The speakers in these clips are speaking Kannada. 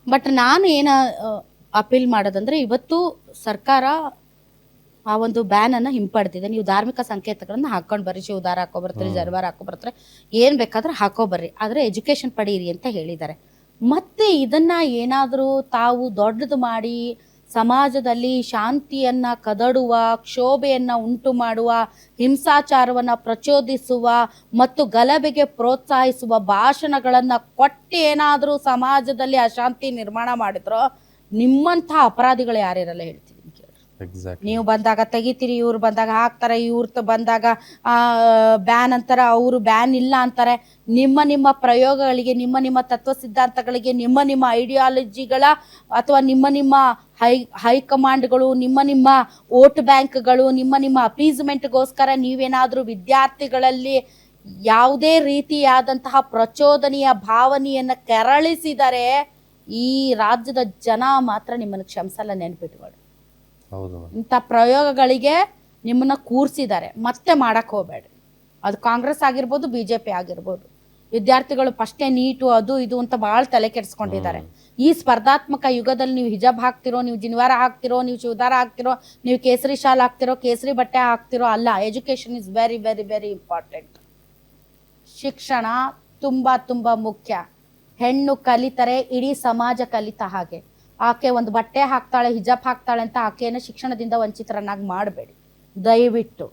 ಬಟ್ ನಾನು ಅಪೀಲ್ ಮಾಡೋದಂದ್ರೆ, ಇವತ್ತು ಸರ್ಕಾರ ಆ ಒಂದು ಬ್ಯಾನ್ ಅನ್ನ ಹಿಂಪಡೆದಿದೆ. ನೀವು ಧಾರ್ಮಿಕ ಸಂಕೇತಗಳನ್ನ ಹಾಕೊಂಡು ಬರ್ರಿ, ಶಿವದಾರ ಹಾಕೊಬರ್ತೀರಿ, ಜರವಾರ ಹಾಕೊಬರ್ತಾರೆ, ಏನ್ ಬೇಕಾದ್ರೂ ಹಾಕೋಬರ್ರಿ, ಆದ್ರೆ ಎಜುಕೇಶನ್ ಪಡೀರಿ ಅಂತ ಹೇಳಿದ್ದಾರೆ. ಮತ್ತೆ ಇದನ್ನ ಏನಾದರೂ ತಾವು ದೊಡ್ಡದು ಮಾಡಿ ಸಮಾಜದಲ್ಲಿ ಶಾಂತಿಯನ್ನ ಕದಡುವ, ಕ್ಷೋಭೆಯನ್ನ ಉಂಟು ಮಾಡುವ, ಹಿಂಸಾಚಾರವನ್ನ ಪ್ರಚೋದಿಸುವ ಮತ್ತು ಗಲಭೆಗೆ ಪ್ರೋತ್ಸಾಹಿಸುವ ಭಾಷಣಗಳನ್ನ ಕೊಟ್ಟು ಏನಾದರೂ ಸಮಾಜದಲ್ಲಿ ಅಶಾಂತಿ ನಿರ್ಮಾಣ ಮಾಡಿದ್ರೋ, ನಿಮ್ಮಂಥ ಅಪರಾಧಿಗಳು ಯಾರಿರಲ್ಲ ಹೇಳ್ತೀನಿ. ನೀವು ಬಂದಾಗ ತೆಗಿತೀರಿ, ಇವ್ರು ಬಂದಾಗ ಹಾಕ್ತಾರೆ, ಇವ್ರ ಬಂದಾಗ ಬ್ಯಾನ್ ಅಂತಾರೆ, ಅವರು ಬ್ಯಾನ್ ಇಲ್ಲ ಅಂತಾರೆ. ನಿಮ್ಮ ಪ್ರಯೋಗಗಳಿಗೆ, ನಿಮ್ಮ ತತ್ವ ಸಿದ್ಧಾಂತಗಳಿಗೆ, ನಿಮ್ಮ ಐಡಿಯಾಲಜಿಗಳ ಅಥವಾ ನಿಮ್ಮ ಹೈಕಮಾಂಡ್ಗಳು, ನಿಮ್ಮ ವೋಟ್ ಬ್ಯಾಂಕ್ಗಳು, ನಿಮ್ಮ ಅಪೀಸ್ಮೆಂಟ್ಗೋಸ್ಕರ ನೀವೇನಾದರೂ ವಿದ್ಯಾರ್ಥಿಗಳಲ್ಲಿ ಯಾವುದೇ ರೀತಿಯಾದಂತಹ ಪ್ರಚೋದನೆಯ ಭಾವನೆಯನ್ನು ಕೆರಳಿಸಿದರೆ ಈ ರಾಜ್ಯದ ಜನ ಮಾತ್ರ ನಿಮ್ಮನ್ನು ಕ್ಷಮಿಸಲ್ಲ, ನೆನ್ಪಿಟ್ಕೊಳ್ಳಿ. ಇಂಥ ಪ್ರಯೋಗಗಳಿಗೆ ನಿಮ್ಮನ್ನ ಕೂರಿಸಿದ್ದಾರೆ, ಮತ್ತೆ ಮಾಡಕ್ ಹೋಗ್ಬೇಡ್ರಿ. ಅದು ಕಾಂಗ್ರೆಸ್ ಆಗಿರ್ಬೋದು, BJP ಆಗಿರ್ಬೋದು. ವಿದ್ಯಾರ್ಥಿಗಳು ಫಸ್ಟೇ ನೀಟು ಅದು ಇದು ಅಂತ ಭಾಳ ತಲೆ ಕೆಡಿಸ್ಕೊಂಡಿದ್ದಾರೆ. ಈ ಸ್ಪರ್ಧಾತ್ಮಕ ಯುಗದಲ್ಲಿ ನೀವು ಹಿಜಾಬ್ ಹಾಕ್ತಿರೋ, ನೀವು ಜಿನ್ವಾರ ಹಾಕ್ತಿರೋ, ನೀವು ಶಿವದಾರ ಹಾಕ್ತಿರೋ, ನೀವು ಕೇಸರಿ ಶಾಲ್ ಹಾಕ್ತಿರೋ, ಕೇಸರಿ ಬಟ್ಟೆ ಹಾಕ್ತಿರೋ ಅಲ್ಲ. Education is very very very important. ಶಿಕ್ಷಣ ತುಂಬಾ ಮುಖ್ಯ. ಹೆಣ್ಣು ಕಲಿತರೆ ಇಡೀ ಸಮಾಜ ಕಲಿತ ಹಾಗೆ. ಆಕೆ ಒಂದು ಬಟ್ಟೆ ಹಾಕ್ತಾಳೆ, ಹಿಜಾಬ್ ಹಾಕ್ತಾಳೆ ಅಂತ ಆಕೆಯನ್ನು ಶಿಕ್ಷಣದಿಂದ ವಂಚಿತರನ್ನಾಗಿ ಮಾಡಬೇಡಿ ದಯವಿಟ್ಟು.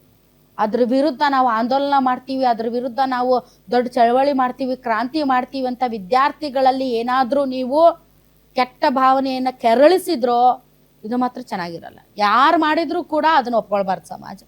ಅದ್ರ ವಿರುದ್ಧ ನಾವು ಆಂದೋಲನ ಮಾಡ್ತೀವಿ, ಅದ್ರ ವಿರುದ್ಧ ನಾವು ದೊಡ್ಡ ಚಳವಳಿ ಮಾಡ್ತೀವಿ, ಕ್ರಾಂತಿ ಮಾಡ್ತೀವಿ ಅಂತ ವಿದ್ಯಾರ್ಥಿಗಳಲ್ಲಿ ಏನಾದರೂ ನೀವು ಕೆಟ್ಟ ಭಾವನೆಯನ್ನು ಕೆರಳಿಸಿದ್ರೋ ಇದು ಮಾತ್ರ ಚೆನ್ನಾಗಿರಲ್ಲ. ಯಾರು ಮಾಡಿದ್ರೂ ಕೂಡ ಅದನ್ನು ಒಪ್ಕೊಳ್ಬಾರ್ದು ಸಮಾಜ.